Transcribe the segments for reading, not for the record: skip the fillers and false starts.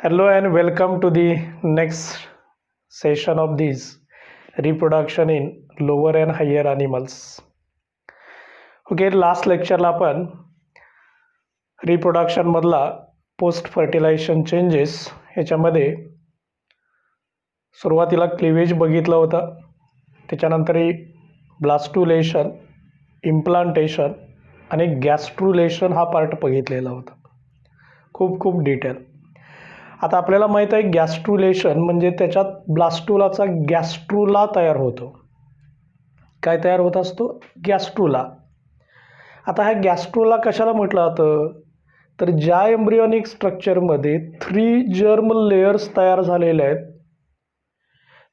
Hello and welcome to the next session of this reproduction in lower and higher animals. Okay, last lecture ला आपण reproduction मधला post fertilisation changes ह्याच्यामध्ये सुरुवातीला cleavage बघितलं होतं, त्याच्यानंतर ब्लास्टुलेशन, इम्प्लांटेशन आणि गॅस्ट्रुलेशन हा पार्ट बघितलेला होता खूप डिटेल. आता आपल्याला माहीत आहे गॅस्ट्रुलेशन म्हणजे त्याच्यात ब्लास्टुलाचा गॅस्ट्रुला तयार होतो. काय तयार होत असतो? गॅस्ट्रुला. आता हा गॅस्ट्रुला कशाला म्हटलं जातं? तर ज्या एम्ब्रियोनिक स्ट्रक्चरमध्ये 3 जर्म लेयर्स तयार झालेले आहेत,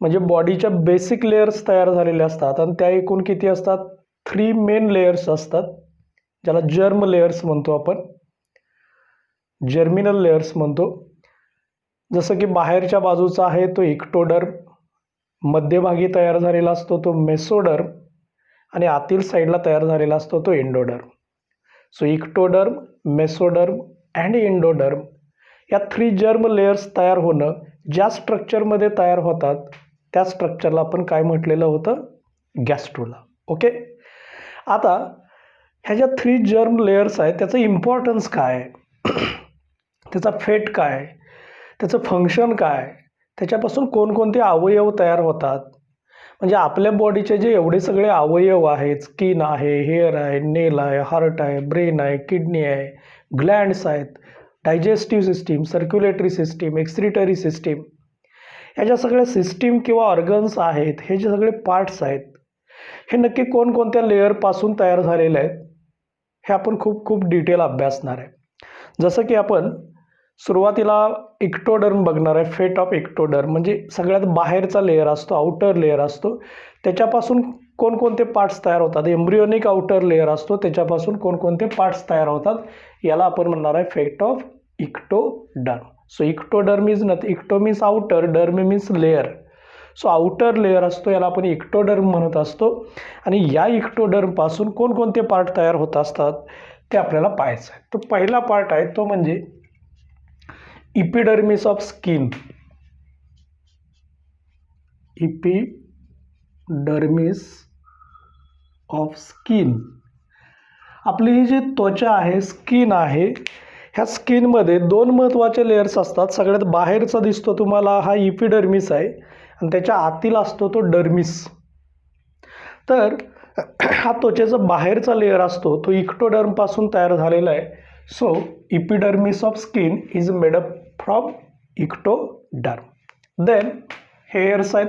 म्हणजे बॉडीच्या बेसिक लेयर्स तयार झालेले असतात आणि त्या एकूण किती असतात? 3 मेन लेयर्स असतात, ज्याला जर्म लेयर्स म्हणतो आपण, जर्मिनल लेयर्स म्हणतो. जसं की बाहेरच्या बाजूचा आहे तो इक्टोडर्म, मध्यभागी तयार झालेला असतो तो मेसोडर्म आणि आतील साईडला तयार झालेला असतो तो endoderm. So ectoderm, mesoderm and endoderm या 3 जर्म लेयर्स तयार होणं ज्या स्ट्रक्चरमध्ये तयार होतात त्या स्ट्रक्चरला आपण काय म्हटलेलं होतं? गॅस्ट्रुला. ओके, आता ह्या ज्या 3 जर्म लेयर्स आहेत त्याचं इम्पॉर्टन्स काय, त्याचा फेट काय, त्याचं फंक्शन काय, त्याच्यापासून कोणकोणते अवयव तयार होतात, म्हणजे आपल्या बॉडीचे जे एवढे सगळे अवयव आहेत, स्किन आहे, हेअर आहे, नेल आहे, हार्ट आहे, ब्रेन आहे, किडनी आहे, ग्लँड्स आहेत, digestive system, circulatory system, excretory system, ह्या ज्या सगळ्या सिस्टीम किंवा ऑर्गन्स आहेत, हे जे सगळे पार्ट्स आहेत, हे नक्की कोणकोणत्या लेअरपासून तयार झालेले आहेत हे आपण खूप डिटेल अभ्यासणार आहे. जसं की आपण सुरुवातीला इक्टोडर्म बघणार आहे. फेट ऑफ इक्टोडर्म म्हणजे सगळ्यात बाहेरचा लेअर असतो, आउटर लेअर असतो, त्याच्यापासून कोणकोणते पार्ट्स तयार होतात. एम्ब्रियोनिक आउटर लेअर असतो, त्याच्यापासून कोणकोणते पार्ट्स तयार होतात याला आपण म्हणणार आहे fate of ectoderm. So ectoderm is nothing, ecto means outer, डर्म means layer. So outer layer असतो याला आपण इक्टोडर्म म्हणत असतो आणि या इक्टोडर्मपासून कोणकोणते पार्ट तयार होत असतात ते आपल्याला पाहायचं आहे. तो पहिला पार्ट आहे तो म्हणजे epidermis of skin. Epidermis of skin. आपली ही जी त्वचा आहे, स्किन आहे, ह्या स्किनमध्ये 2 महत्त्वाचे लेयर्स असतात. सगळ्यात बाहेरचा दिसतो तुम्हाला हा इपिडर्मिस आहे आणि त्याच्या आतील असतो तो डर्मिस. तर हा त्वचेचा बाहेरचा लेअर असतो तो इक्टोडर्मपासून तयार झालेला आहे. So epidermis of skin is made up from ectoderm. Then hairs आहेत,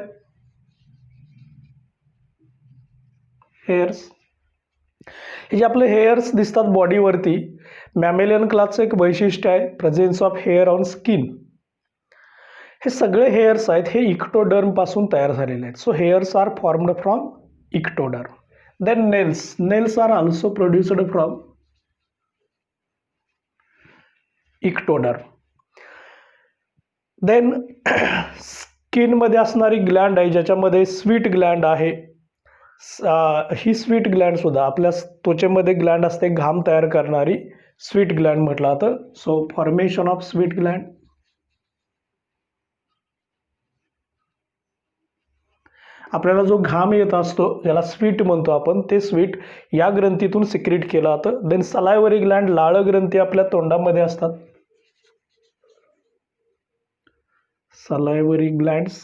हेअर्स. हे जे आपले हेअर्स दिसतात बॉडीवरती, मॅमेलियन क्लासचं एक वैशिष्ट्य आहे presence of hair on skin. हे सगळे हेअर्स आहेत हे इक्टोडर्म पासून तयार झालेले आहेत. So hairs are formed from ectoderm. Then nails. Nails are also produced from ectoderm. Then स्किनमध्ये असणारी ग्लँड आहे ज्याच्यामध्ये स्वीट ग्लँड आहे. ही स्वीट ग्लँड सुद्धा आपल्या त्वचेमध्ये ग्लँड असते घाम तयार करणारी, स्वीट ग्लँड म्हटलं जातं. So formation of sweet Gland. आपल्याला जो घाम येत असतो ज्याला स्वीट म्हणतो आपण, ते स्वीट या ग्रंथीतून सिक्रेट केलं जातं. देन सलायवरी ग्लँड, लाळ ग्रंथी आपल्या तोंडामध्ये असतात, सलायवरी ग्लँड्स.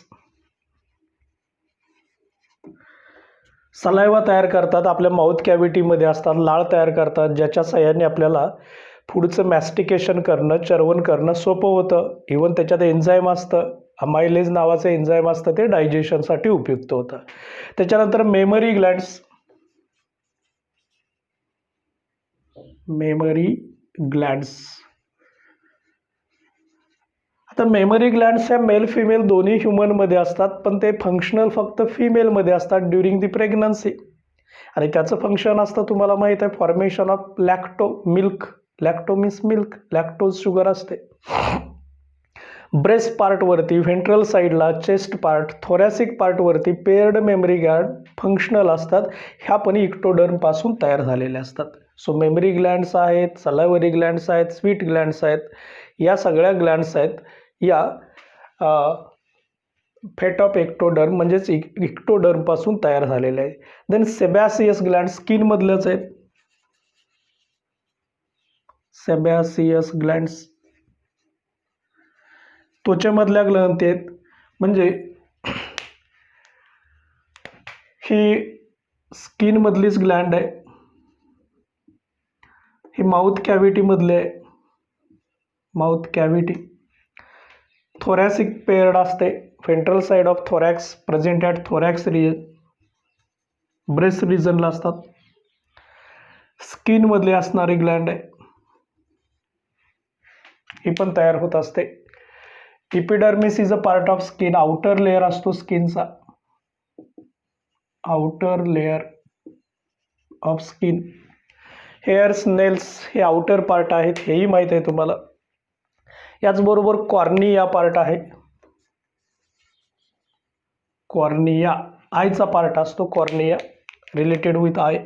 सलायवा तयार करतात, आपल्या माउथ कॅव्हिटीमध्ये असतात, लाळ तयार करतात, ज्याच्या साहाय्याने आपल्याला फूडचं मॅस्टिकेशन करणं, चर्वण करणं सोपं होतं. इवन त्याच्यात एन्झाईम असतं, अमायलेज नावाचं एन्झाईम असतं, ते डायजेशनसाठी उपयुक्त होतं. त्याच्यानंतर मेमरी ग्लँड्स. Memory glands. आता मेमरी ग्लँड्स ह्या मेल फिमेल दोन्ही ह्युमनमध्ये असतात, पण ते फंक्शनल फक्त फिमेलमध्ये असतात ड्युरिंग दी प्रेग्नन्सी. आणि त्याचं फंक्शन असतं तुम्हाला माहीत आहे, formation of lacto milk. Lacto means milk, lactose sugar असते. ब्रेस्ट पार्टवरती, व्हेंट्रल साईडला, चेस्ट पार्ट, थोरॅसिक पार्टवरती पेअर्ड मेमरी ग्लँड फंक्शनल असतात. ह्या पण इक्टोडर्मपासून तयार झालेल्या असतात. सो मेमरी ग्लँड्स आहेत, सलायवरी ग्लँड्स आहेत, स्वीट ग्लँड्स आहेत, या सगळ्या ग्लँड्स आहेत या फेट ऑफ एक्टोडर्म म्हणजेच इक्टोडर्मपासून तयार झालेले आहे. देन सेबॅसियस ग्लँड स्किनमधलंच आहे. सेबॅसियस ग्लँड्स त्वचेमधल्या ग्रंथी आहेत. म्हणजे ही स्किनमधलीच ग्लँड आहे. ही माउथ कॅव्हिटीमधले आहे. Mouth cavity. थोरॅसिक पेअर्ड असते. Ventral side of thorax present at thorax region. Breast रिजनला असतात. स्किनमधले असणारी ग्लँड आहे. ही पण तयार होत असते. Epidermis is a part of skin. Outer layer असतो स्किनचा. Outer layer of skin. Hairs nails हे आउटर पार्ट आहेत, हेही माहीत आहे तुम्हाला. याचबरोबर कॉर्निया पार्ट आहे. कॉर्निया आयचा पार्ट असतो. Cornea related with eye.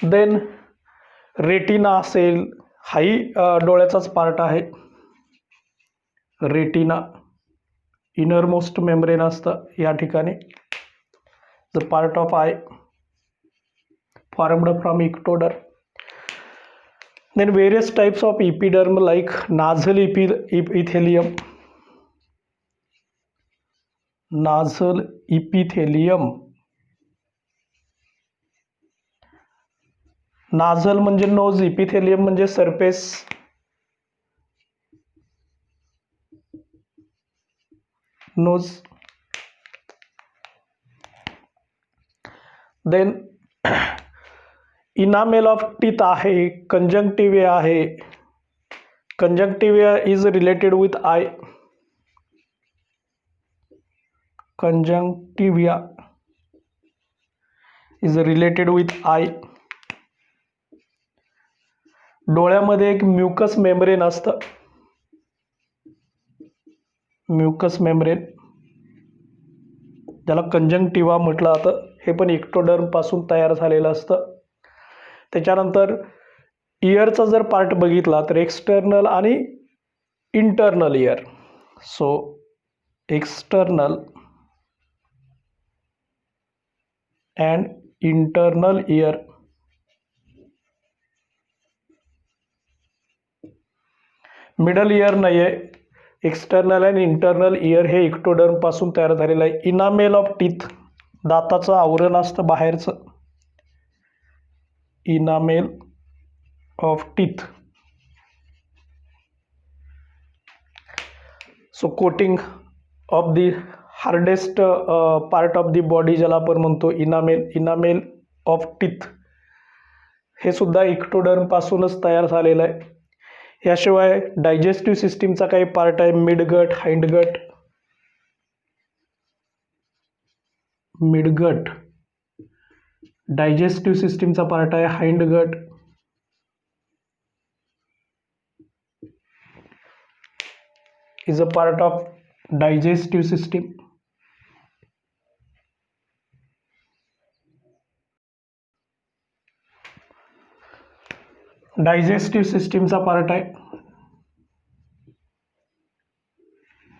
Then retina असेल, हाही डोळ्याचाच पार्ट आहे. रेटिना इनरमोस्ट मेम्ब्रेन असतं या ठिकाणी. The part of eye formed from ectoderm. Then various types of epiderm like nasal epithelium. Nasal epithelium. Nasal म्हणजे नोज, इपिथेलियम म्हणजे surface. Nose. Then enamel of teeth आहे. कंजंक्टिव्हिया आहे. Conjunctiva is related with eye. Conjunctiva is related with eye. डोळ्यामध्ये एक mucus membrane असतं. Mucus membrane ज्याला conjunctiva म्हटलं जातं. हे पण इक्टोडर्म पासून तयार झालेलं असतं. त्याच्यानंतर इयरचा जर पार्ट बघितला तर एक्सटर्नल आणि internal year. So external and internal year. Middle year नाही आहे. एक्सटर्नल अँड इंटरनल इयर हे इक्टोडर्म पासून तयार झालेलं आहे. इनामेल ऑफ टीथ दाताचं आवरण असतं बाहेरचं. Enamel of teeth. So coating of the hardest part of the body ज्याला आपण म्हणतो इनामेल. इनामेल ऑफ टीथ हे सुद्धा इक्टोडर्म पासूनच तयार झालेलं आहे. याशिवाय डायजेस्टिव्ह सिस्टीमचा काही पार्ट आहे. Midgut, hindgut. मिडगट डायजेस्टिव्ह सिस्टीमचा पार्ट आहे. Hindgut is a part of digestive system. Digestive सिस्टीमचा पार्ट आहे.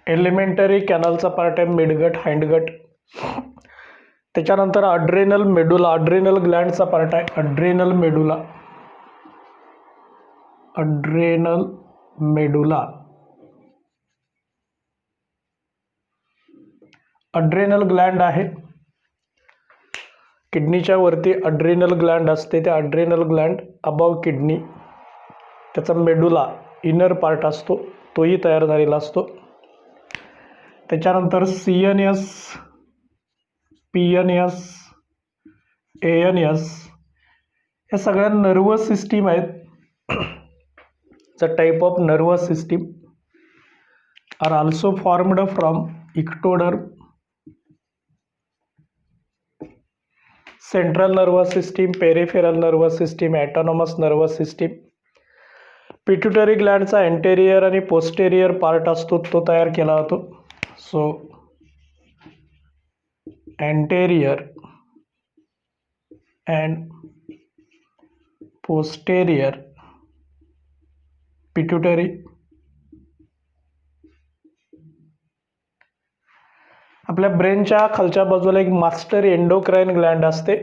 एलिमेंटरी कॅनलचा पार्ट आहे मिडगट, हाइंडगट. त्याच्यानंतर अड्रेनल मेडुला. अड्रेनल ग्लँडचा पार्ट आहे. अड्रेनल मेडुला. अड्रेनल मेडुला. अड्रेनल ग्लँड आहे. किडनीच्या वरती अड्रेनल ग्लँड असते. त्या अड्रेनल ग्लँड अबाव किडनी. त्याचा मेडुला इनर पार्ट असतो, तोही तयार झालेला असतो. त्याच्यानंतर CNS, PNS, ANS या सगळ्या नर्वस सिस्टीम आहेत. The type of nervous system are also formed from ectoderm. Central nervous system, peripheral nervous system, autonomous nervous system. Pituitary ग्लँडचा एंटेरियर आणि पोस्टेरियर पार्ट असतो, तो तयार केला जातो. So anterior and posterior pituitary आपल्या ब्रेनच्या खालच्या बाजूला एक मास्टर एंडोक्राइन ग्लँड असते,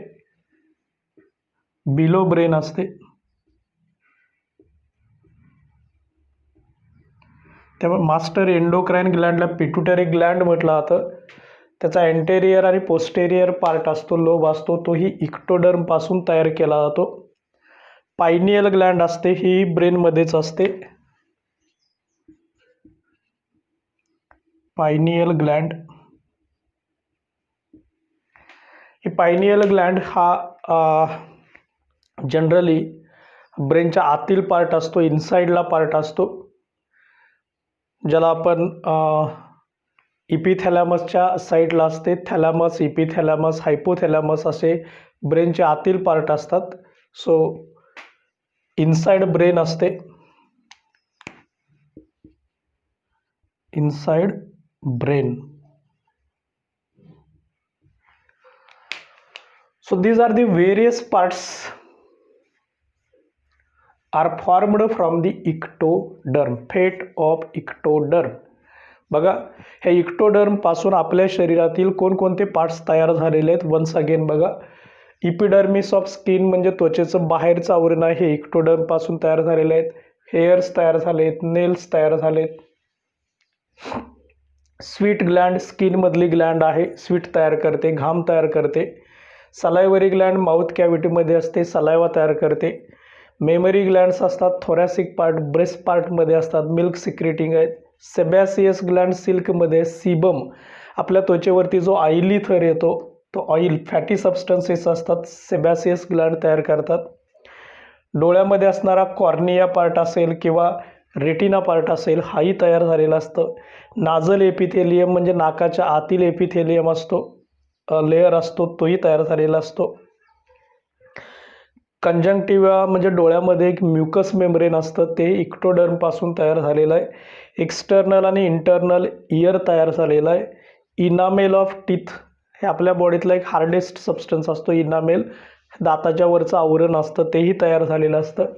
बिलो ब्रेन असते. त्यामुळे मास्टर एंडोक्राइन ग्लँडला पिट्युटरी ग्लँड म्हटलं जातं. त्याचा एंटेरियर आणि पोस्टेरियर पार्ट असतो, लोब असतो, तोही इक्टोडर्म पासून तयार केला जातो. पायनियल ग्लँड असते, ही ब्रेनमध्येच असते. पायनियल ग्लँड, ही पायनियल ग्लँड हा जनरली ब्रेनच्या आतील पार्ट असतो, इनसाइडला पार्ट असतो, ज्याला आपण इपिथॅलॅमसच्या साईडला असते. थॅलॅमस, इपिथॅलॅमस, हायपोथॅलॅमस असे ब्रेनचे आतील पार्ट असतात. सो इनसाइड ब्रेन असते, inside brain. So these are the various parts are formed from the ectoderm, fate of ectoderm. बघा, हे इक्टोडर्म पासून आपल्या शरीरातील कोणकोणते पार्ट्स तयार झालेले आहेत. वन्स अगेन बघा, इपिडर्मिस ऑफ स्किन म्हणजे त्वचेचं बाहेरचं आवरण आहे, हे इक्टोडर्म पासून तयार झालेले आहेत. हेअर्स तयार झालेत, नेल्स तयार झालेत. स्वीट ग्लँड स्किन मधली ग्लँड आहे, स्वीट तयार करते, घाम तयार करते. सलायवरी ग्लँड माउथ कॅव्हिटीमध्ये असते, सलायवा तयार करते. मेमरी ग्लँड्स असतात, थोरॅसिक पार्ट ब्रेस्ट पार्टमध्ये असतात, मिल्क सिक्रेटिंग आहेत. सेबॅसियस ग्लँड सिल्कमध्ये, सीबम आपल्या त्वचेवरती जो ऑइली थर येतो तो ऑइल फॅटी सबस्टन्सेस असतात, सेबॅसियस ग्लँड तयार करतात. डोळ्यामध्ये असणारा कॉर्निया पार्ट असेल किंवा रेटिना पार्ट असेल, हाही तयार झालेला असतं. नाझल एपिथेलियम म्हणजे नाकाच्या आतील एपिथेलियम असतो, लेअर असतो, तोही तयार झालेला असतो. कंजंक्टिव्हा म्हणजे डोळ्यामध्ये एक म्युकस मेम्ब्रेन असतं, ते इक्टोडर्म पासून तयार झालेलं आहे. एक्सटर्नल आणि इंटरनल इयर तयार झालेला आहे. इनामेल ऑफ टीथ हे आपल्या बॉडीतला एक हार्डेस्ट सबस्टन्स असतो, इनामेल दाताच्या वरचं आवरण असतं, तेही तयार झालेलं असतं.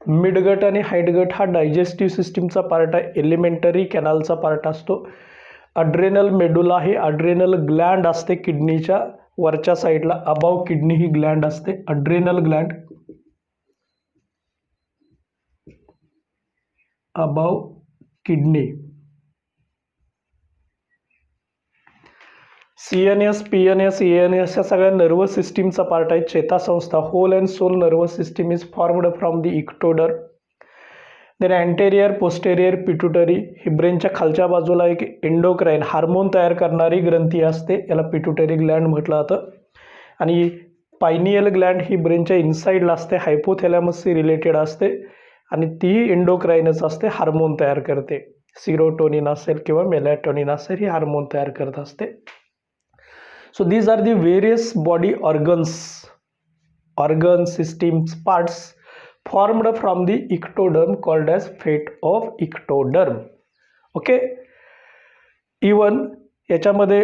मिडगट आणि हाईटगट हा डायजेस्टिव्ह सिस्टीमचा पार्ट आहे, एलिमेंटरी कॅनलचा पार्ट असतो. अड्रेनल मेडुला हे अड्रेनल ग्लँड असते, किडनीच्या वरच्या साईडला अबाव किडनी ही ग्लँड असते, adrenal gland, above kidney. CNS, PNS, ENS या सगळ्या नर्वस सिस्टीमचा पार्ट आहे. चेतासंस्था, whole and soul nervous system is formed from the ectoderm. Then anterior, posterior, pituitary ही ब्रेनच्या खालच्या बाजूला एक एंडोक्राइन हार्मोन तयार करणारी ग्रंथी असते, याला पिट्युटरी ग्लँड म्हटलं जातं. आणि पायनियल ग्लँड ही ब्रेनच्या इनसाइडला असते, हायपोथॅलॅमसशी रिलेटेड असते आणि तीही एंडोक्राइनच असते, हार्मोन तयार करते. सिरोटोनिन असेल किंवा मेलॅटोनिन असेल, ही हार्मोन तयार करत असते. So these are the various body organs, systems, parts formed from the ectoderm called as fate of ectoderm. Okay, even याच्यामध्ये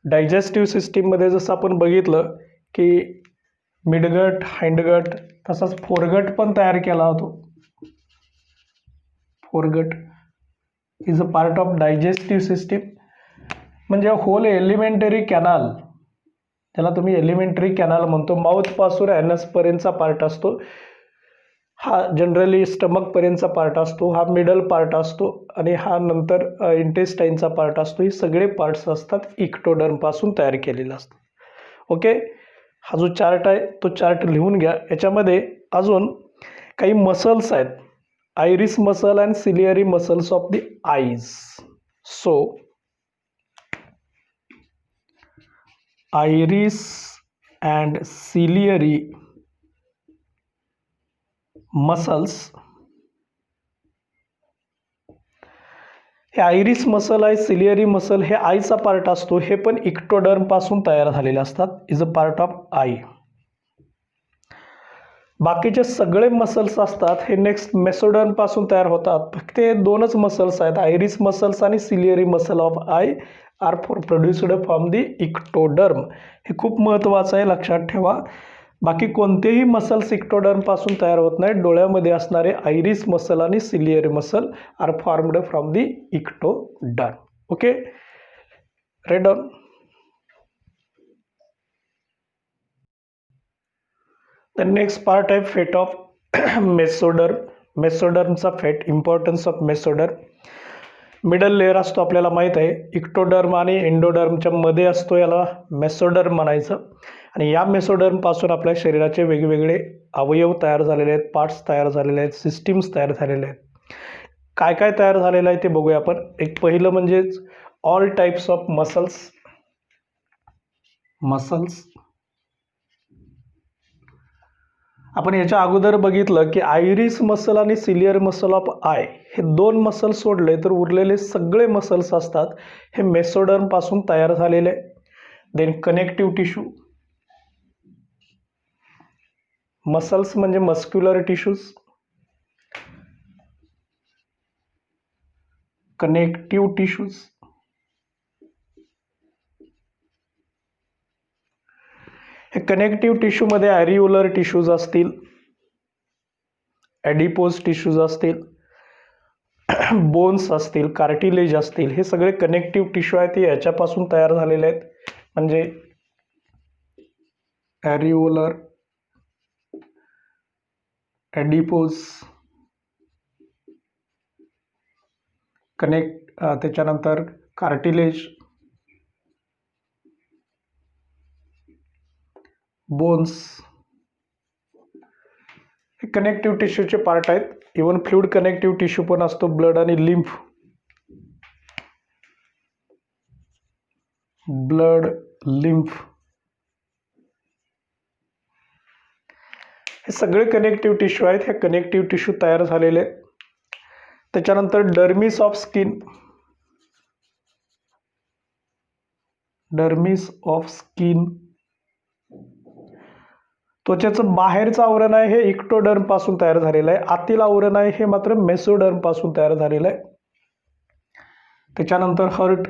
डायजेस्टिव्ह सिस्टीम मध्ये जसं आपण बघितलं की मिडगट, हाइंडगट, तसंच फोरगट पण तयार केला होतो. Foregut is a part of digestive system. म्हणजे होल एलिमेंटरी कॅनल, त्याला तुम्ही एलिमेंटरी कॅनल म्हणतो, माउथ पासून ॲनस पर्यंतचा पार्ट असतो, हा जनरली स्टमक पर्यंतचा पार्ट असतो, हा मिडल पार्ट असतो आणि हा नंतर इंटेस्टाईनचा पार्ट असतो. हे सगळे पार्ट्स असतात इक्टोडर्म पासून तयार केलेले असतात. ओके, हा जो चार्ट आहे तो चार्ट लिहून घ्या. याच्यामध्ये अजून काही मसल्स आहेत, iris muscle and ciliary muscles of the eyes. So iris and ciliary muscles, हे आयरिस मसल आहे, सिलियरी मसल हे आईचा पार्ट असतो, हे पण इक्टोडर्म पासून तयार झालेले असतात, इज अ पार्ट ऑफ आई. बाकीचे सगळे मसल्स असतात हे नेक्स्ट मेसोडर्म पासून तयार होतात. फक्त हे दोनच मसल्स आहेत, आयरिस मसल्स आणि ciliary muscle of eye are produced from the ectoderm. हे खूप महत्त्वाचं आहे, लक्षात ठेवा. बाकी कोणतेही मसल्स इक्टोडर्म पासून तयार होत नाहीत. डोळ्यामध्ये असणारे आयरिस मसल आणि ciliary muscle are formed from the ectoderm. Okay, write down. The next part आहे फेट ऑफ मेसोडर्म. मेसोडर्मचा fate, importance of mesoderm. Middle layer असतो आपल्याला माहीत आहे, इक्टोडर्म आणि एंडोडर्मच्या मध्ये असतो, याला मेसोडर्म म्हणायचं. आणि या मेसोडर्मपासून आपल्या शरीराचे वेगवेगळे अवयव तयार झालेले आहेत, पार्ट्स तयार झालेले आहेत, सिस्टीम्स तयार झालेले आहेत. काय काय तयार झालेलं आहे ते बघूया आपण. एक पहिलं म्हणजेच ऑल टाईप्स ऑफ मसल्स. आपण याच्या अगोदर बघितलं की आयरिस मसल आणि सिलियर मसल ऑफ आय हे दोन मसल सोडले तर उरलेले सगळे मसल्स असतात हे मेसोडर्म पासून तयार झालेले. Then connective tissue. मसल्स म्हणजे मस्क्युलर टिश्यूज. Connective tissues. हे कनेक्टिव्ह टिश्यूमध्ये ॲरिओलर टिश्यूज असतील, ॲडिपोज टिश्यूज असतील, बोन्स असतील, कार्टिलेज असतील, हे सगळे कनेक्टिव्ह टिश्यू आहेत, ते याच्यापासून तयार झालेले आहेत. म्हणजे ॲरिओलर, ॲडिपोज, त्याच्यानंतर कार्टिलेज, बोन्स, हे कनेक्टिव्ह टिश्यूचे पार्ट आहेत. इवन फ्लुइड कनेक्टिव्ह टिश्यू पण असतो, ब्लड आणि लिम्फ. ब्लड, लिम्फ, हे सगळे कनेक्टिव्ह टिश्यू आहेत. हे कनेक्टिव्ह टिश्यू तयार झालेले आहेत. त्याच्यानंतर dermis of skin. Dermis of skin, त्वचेचं बाहेरचं आवरण आहे हे इक्टोडर्म पासून तयार झालेलं आहे. आतील आवरण आहे हे मात्र मेसोडर्म पासून तयार झालेलं आहे. त्याच्यानंतर heart.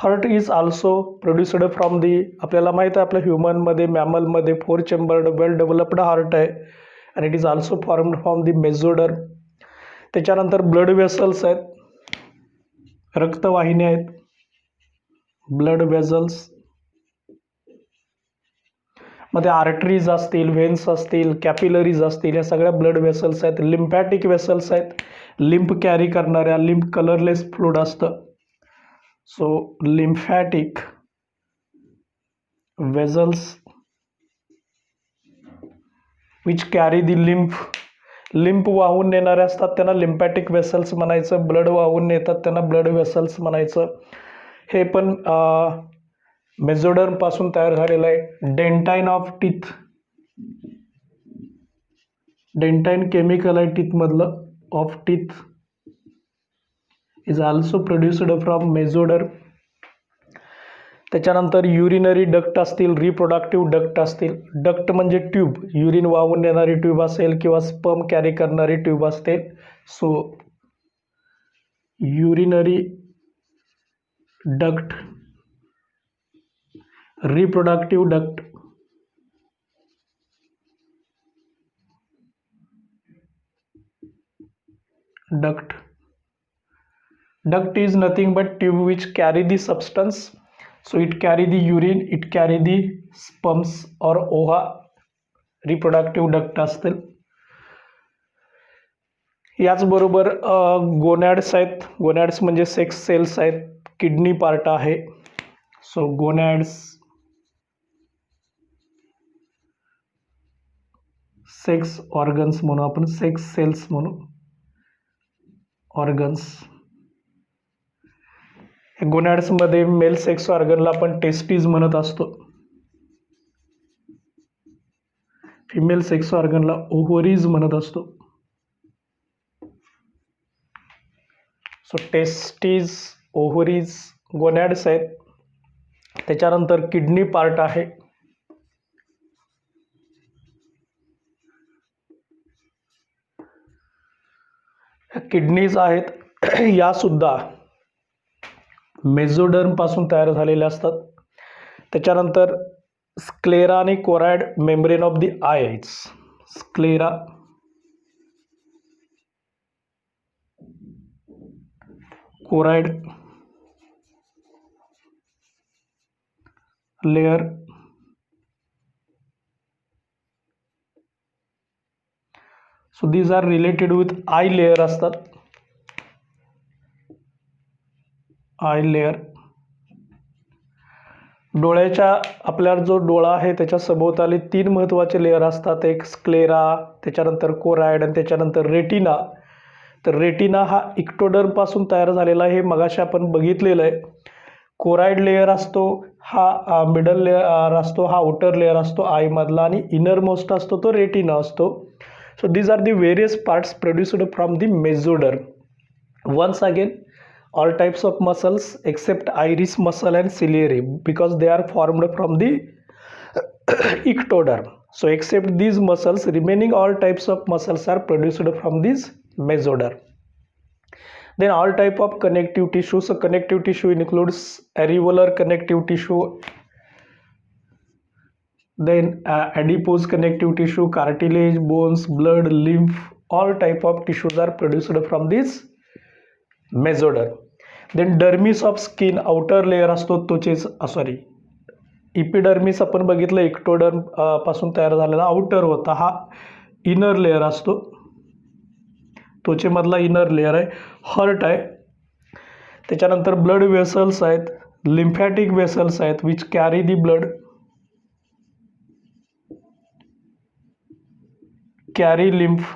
Heart is also produced from the, आपल्याला माहीत आहे आपल्या ह्युमनमध्ये, मॅमलमध्ये 4 चेंबर्ड वेल डेव्हलप्ड हार्ट आहे आणि it is also formed from the mesoderm. त्याच्यानंतर ब्लड वेसल्स आहेत, रक्तवाहिन्या आहेत, ब्लड वेसल्स मध्ये आर्टरीज असतील, व्हेन्स असतील, कॅपिलरीज असतील, या सगळ्या ब्लड वेसल्स आहेत. लिम्फॅटिक वेसल्स आहेत, लिम्फ कॅरी करणाऱ्या, लिम्फ कलरलेस फ्लुइड असतं. So lymphatic vessels which carry the lymph. Lymph वाहून नेणारे असतात त्यांना लिम्फॅटिक वेसल्स म्हणायचं, ब्लड वाहून नेतात त्यांना ब्लड वेसल्स म्हणायचं. हे पण मेसोडर्म पासून तयार झालेलं आहे. Dentine of teeth. Dentine chemical आहे टीथ मधलं, of teeth is also produced from mesoderm. त्याच्यानंतर युरिनरी डक्ट असतील, रिप्रोडक्टिव्ह डक्ट असतील. डक्ट म्हणजे ट्यूब, युरिन वाहून नेणारी ट्यूब असेल किंवा स्पर्म कॅरी करणारी ट्यूब असते. So urinary duct, reproductive duct, duct is nothing but tube which carry the substance. So it carry the urine, it carry the sperms or ova. Reproductive duct असतील. याचबरोबर गोनॅड्स आहेत. गोनॅड्स म्हणजे sex cells आहेत, kidney part आहे. So गोनॅड्स, sex organs म्हणू आपण, sex cells म्हणू, organs. गोनॅड्समध्ये male sex ऑर्गनला आपण टेस्टीज म्हणत असतो, फिमेल सेक्स ऑर्गनला ओव्हरीज म्हणत असतो. सो टेस्टीज, ओव्हरीज, गोनॅड्स आहेत. त्याच्यानंतर किडनी पार्ट आहे. किडनीज आहेत, या सुद्धा मेसोडर्म पासून तयार झालेल्या असतात. त्याच्यानंतर स्क्लेरा आणि choroid membrane of the eyes. Sclera, choroid layer, so these are related with eye layer असतात. आय लेयर डोळ्याच्या आपल्याला जो डोळा आहे त्याच्या सभोवताली 3 महत्त्वाचे लेयर असतात. एक स्क्लेरा, त्याच्यानंतर कोराइड आणि त्याच्यानंतर रेटिना. तर रेटिना हा इक्टोडर्मपासून तयार झालेला आहे, मगाशी आपण बघितलेलं आहे. कोराइड लेयर असतो हा मिडल लेयर असतो, हा आउटर लेयर असतो आयमधला, आणि इनर मोस्ट असतो तो रेटिना असतो. So these are the various parts produced from the mesoderm. Once again, all types of muscles except iris muscle and ciliary because they are formed from the ectoderm. So except these muscles, remaining all types of muscles are produced from this mesoderm. Then all type of connective tissue. So connective tissue includes areolar connective tissue, then adipose connective tissue, cartilage, bones, blood, lymph, all type of tissues are produced from this mesoderm. Then dermis of skin, outer layer असतो त्वचेच, sorry epidermis आपण बघितलं ectoderm पासून तयार झालेला outer होता, हा inner layer असतो, त्वचेमधला इनर लेयर आहे. हर्ट आहे, त्याच्यानंतर ब्लड वेसल्स आहेत, लिम्फॅटिक वेसल्स आहेत which carry the blood, carry lymph,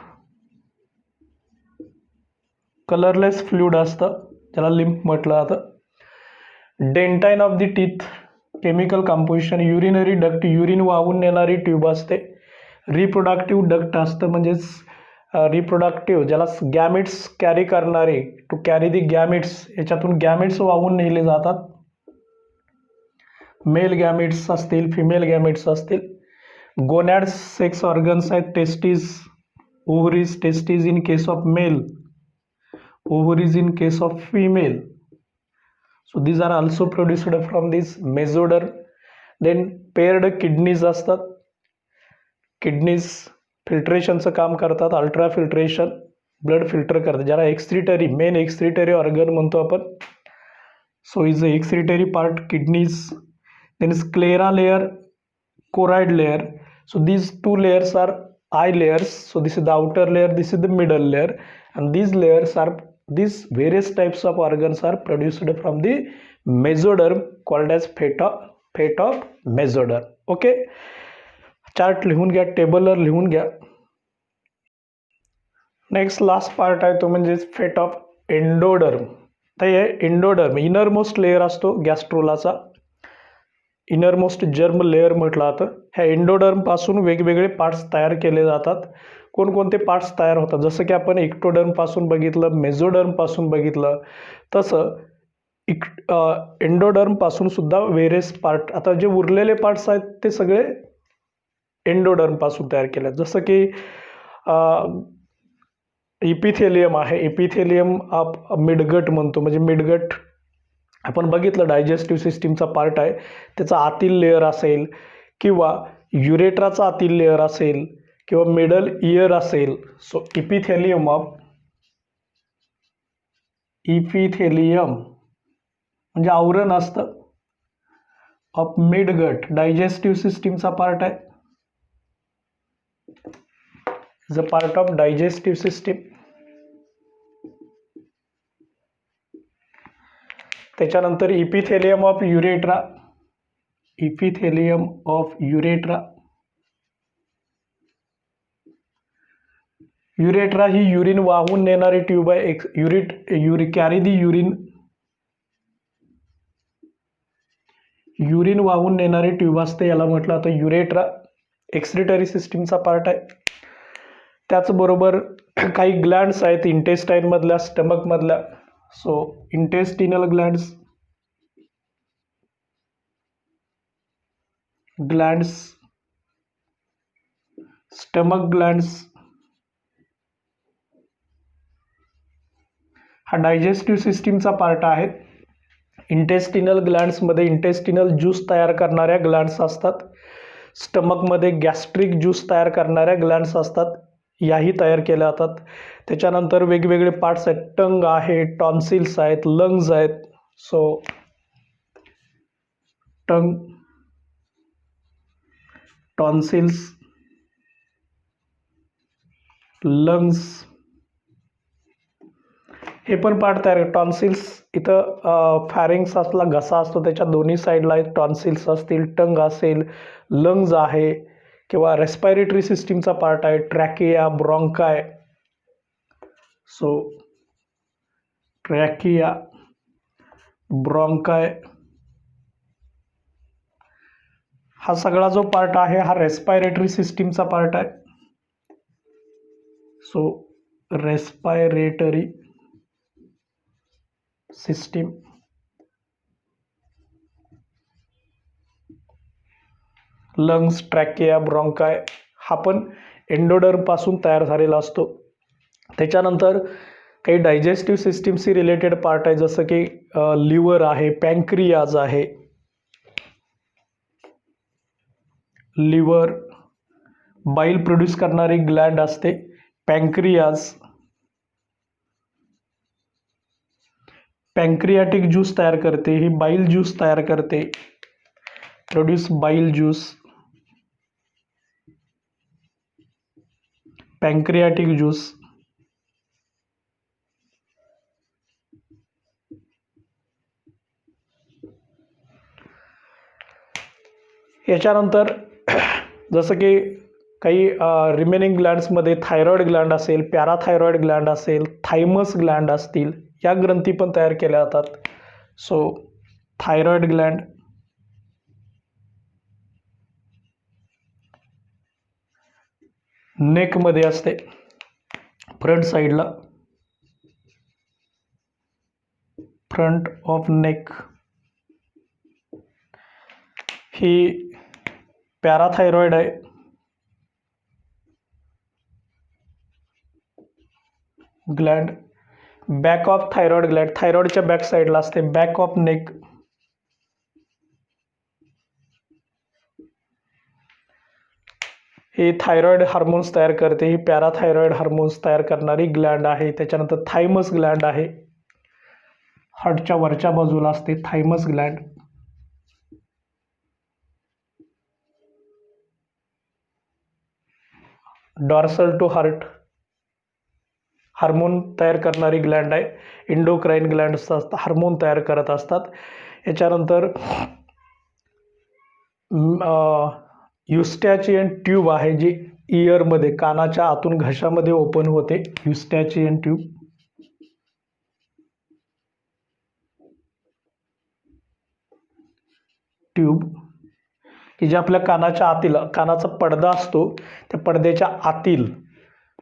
colourless fluid असतं त्याला लिम्फ म्हटलं जातं. Dentine of the teeth, chemical composition, urinary duct, urine वाहून नेणारी ट्यूब असते. रिप्रोडक्टिव्ह डक्ट असतं, म्हणजेच रिप्रोडक्टिव्ह ज्याला गॅमिट्स कॅरी करणारे, टू कॅरी दी गॅमिट्स, याच्यातून गॅमिट्स वाहून नेले जातात. मेल गॅमिट्स असतील, फिमेल गॅमिट्स असतील. गोनॅड्स सेक्स ऑर्गन्स आहेत, testes, ovaries, testes in case of male, ovaries in case of female. So these are also produced from this mesoderm. Then paired kidneys असतात, kidneys फिल्ट्रेशनचं काम करतात, अल्ट्रा फिल्ट्रेशन, ब्लड फिल्टर करतात, ज्याला excretory, main excretory organ म्हणतो आपण. So is a excretory part kidneys. Then sclera layer, choroid layer. So these two layers are eye layers. So this is the outer layer, this is the middle layer, and these various types of organs are produced from the mesoderm called as fate of mesoderm. Okay, chart लिहून घ्या, टेबलवर लिहून घ्या. Next last part आहे तो म्हणजे फेट of endoderm. तर हे एंडोडर्म इनर मोस्ट लेयर असतो गॅस्ट्रोलाचा, इनर मोस्ट जर्म लेयर म्हटलं जातं. ह्या एंडोडर्म पासून वेगवेगळे पार्ट्स तयार केले जातात. कोणकोणते पार्ट्स तयार होतात, जसं की आपण इक्टोडर्म पासून बघितलं, मेसोडर्म पासून बघितलं, तसं एंडोडर्म पासून सुद्धा वेरियस पार्ट, आता जे उरलेले पार्ट्स आहेत ते सगळे एंडोडर्म पासून तयार केले. जसं की इपिथेलियम आहे, इपिथेलियम ऑफ मिडगट म्हणतो, म्हणजे मिडगट आपण बघितलं डायजेस्टिव्ह सिस्टीमचा पार्ट आहे, त्याचा आतील लेयर असेल, किंवा युरेट्राचा आतील लेयर असेल, किंवा मिडल इयर असेल. सो इपिथेलियम म्हणजे आवरण असतं ऑफ मिडगट, डायजेस्टिव्ह सिस्टीमचा पार्ट आहे, is a part of digestive system. त्याच्यानंतर epithelium of urethra, epithelium of urethra. Urethra ही युरिन वाहून नेणारी ट्यूब आहे, कॅरी दी युरिन वाहून नेणारी ट्यूब असते, याला म्हटलं आता युरेट्रा. एक्सक्रिटरी सिस्टीमचा पार्ट आहे. त्याचबरोबर काही ग्लँड्स आहेत इंटेस्टाईन मधल्या, स्टमक मधल्या. So intestinal glands, stomach glands, हा डायजेस्टिव्ह सिस्टीमचा पार्ट आहे. इंटेस्टिनल ग्लँड्समध्ये इंटेस्टिनल ज्यूस तयार करणाऱ्या ग्लँड्स असतात, स्टमकमध्ये गॅस्ट्रिक ज्यूस तयार करणाऱ्या ग्लँड्स असतात, याही तयार केल्या जातात. त्याच्यानंतर वेगवेगळे पार्ट्स आहेत, टंग आहे, टॉन्सिल्स आहेत, लंग्स आहेत. सो टंग, टॉन्सिल्स, लंग्स हे पण पार्ट तयार. टॉन्सिल्स इथं फॅरिंग्स असला घसा असतो त्याच्या दोन्ही साईडला टॉन्सिल्स असतील, टंग असेल, लंग्स आहे किंवा रेस्पायरेटरी सिस्टीमचा पार्ट आहे, ट्रॅकिया, ब्रॉन्काय. सो ट्रॅकिया, ब्रॉन्काय हा सगळा जो पार्ट आहे हा रेस्पायरेटरी सिस्टीमचा पार्ट आहे. So respiratory system. Lungs, trachea, bronchi हा पण एंडोडर्म पासून तयार झालेला असतो. त्याच्यानंतर काही डायजेस्टिव्ह सिस्टीमशी रिलेटेड पार्ट आहे, जसं की लिव्हर आहे, पँक्रियाज आहे. लिव्हर बाईल प्रोड्यूस करणारी ग्लँड असते, पँक्रियाज. पँक्रियाटिक ज्यूस तयार करते, ही बाईल ज्यूस तयार करते, प्रोड्यूस बाईल ज्यूस. Pancreatic juice. याच्यानंतर जसं की काही रिमेनिंग ग्लँड्समध्ये थायरॉइड ग्लँड असेल, पॅराथायरॉइड ग्लँड असेल, थायमस ग्लँड असतील, या ग्रंथी पण तयार केल्या जातात. सो थायरॉइड ग्लँड, नेकमध्ये असते, फ्रंट साईडला, फ्रंट ऑफ नेक. ही पॅराथायरॉइड आहे. Gland back of thyroid gland, थायरॉइडच्या बॅक साईडला असते, बॅक ऑफ नेक. ही थायरॉइड हार्मोन्स तयार करते, ही पॅराथायरॉइड हार्मोन्स तयार करणारी ग्लँड आहे. त्याच्यानंतर थायमस ग्लँड आहे, हार्टच्या वरच्या बाजूला असते thymus gland. Dorsal to heart hormone तयार करणारी ग्लँड आहे, इंडोक्राईन ग्लँड हार्मोन तयार करत असतात. याच्यानंतर युस्टॅचियन ट्यूब आहे, जी इयरमध्ये, कानाच्या आतून घशामध्ये ओपन होते, युस्टॅचियन ट्यूब. ट्यूब की जे आपल्या कानाच्या आतील, कानाचा पडदा असतो त्या पडद्याच्या आतील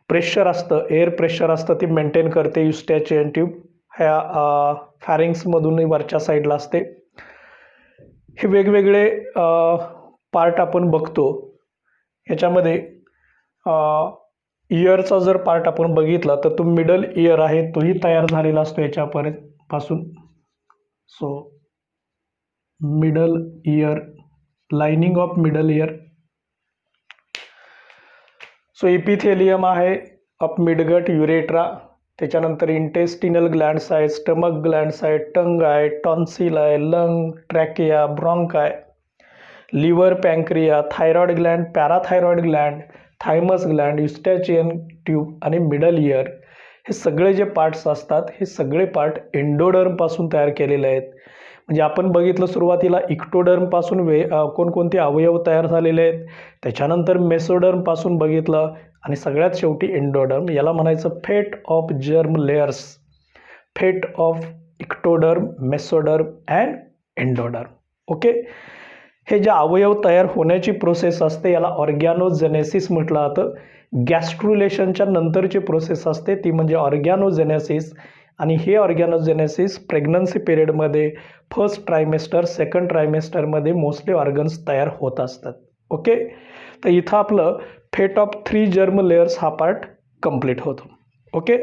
प्रेशर असतं, एअर प्रेशर असतं, ते मेंटेन करते युस्टॅचियन ट्यूब. ह्या फॅरिंग्समधून वरच्या साईडला असते. हे वेगवेगळे पार्ट आपण बघतो. याच्यामध्ये इयरचा जर पार्ट आपण बघितला तर तो मिडल इयर आहे, तोही तयार झालेला असतो याच्यापर्यंत पासून. So middle ear, lining of middle ear. So epithelium आहे ऑफ मिडगट, युरेट्रा. त्याच्यानंतर इंटेस्टिनल ग्लँड्स आहे, स्टमक ग्लँड्स आहे, टंग आहे, टॉन्सिल आहे, lung, trachea, bronchi, liver, pancreas, thyroid gland, parathyroid gland, thymus gland, Eustachian tube आणि middle ear. हे सगळे जे पार्ट्स असतात हे सगळे पार्ट एंडोडर्मपासून तयार केलेले आहेत. म्हणजे आपण बघितलं सुरुवातीला इक्टोडर्मपासून कोणकोणते अवयव तयार झालेले आहेत, त्याच्यानंतर मेसोडर्मपासून बघितलं आणि सगळ्यात शेवटी एंडोडर्म. याला म्हणायचं फेट ऑफ जर्म लेयर्स, फेट of ectoderm, mesoderm and endoderm. Okay. हे जे अवयव तयार होण्याची प्रोसेस असते याला ऑर्गॅनोजेनेसिस म्हटलं जातं. गॅस्ट्रुलेशनच्या नंतरची प्रोसेस असते ती म्हणजे ऑर्गॅनोजेनेसिस. आणि हे ऑर्गॅनोजेनेसिस प्रेग्नन्सी पिरियडमध्ये फर्स्ट ट्रायमेस्टर, सेकंड ट्रायमेस्टरमध्ये मोस्टली ऑर्गन्स तयार होत असतात. ओके. तर इथं आपलं फेट ऑफ 3 जर्म लेयर्स हा पार्ट कंप्लीट होतो. ओके.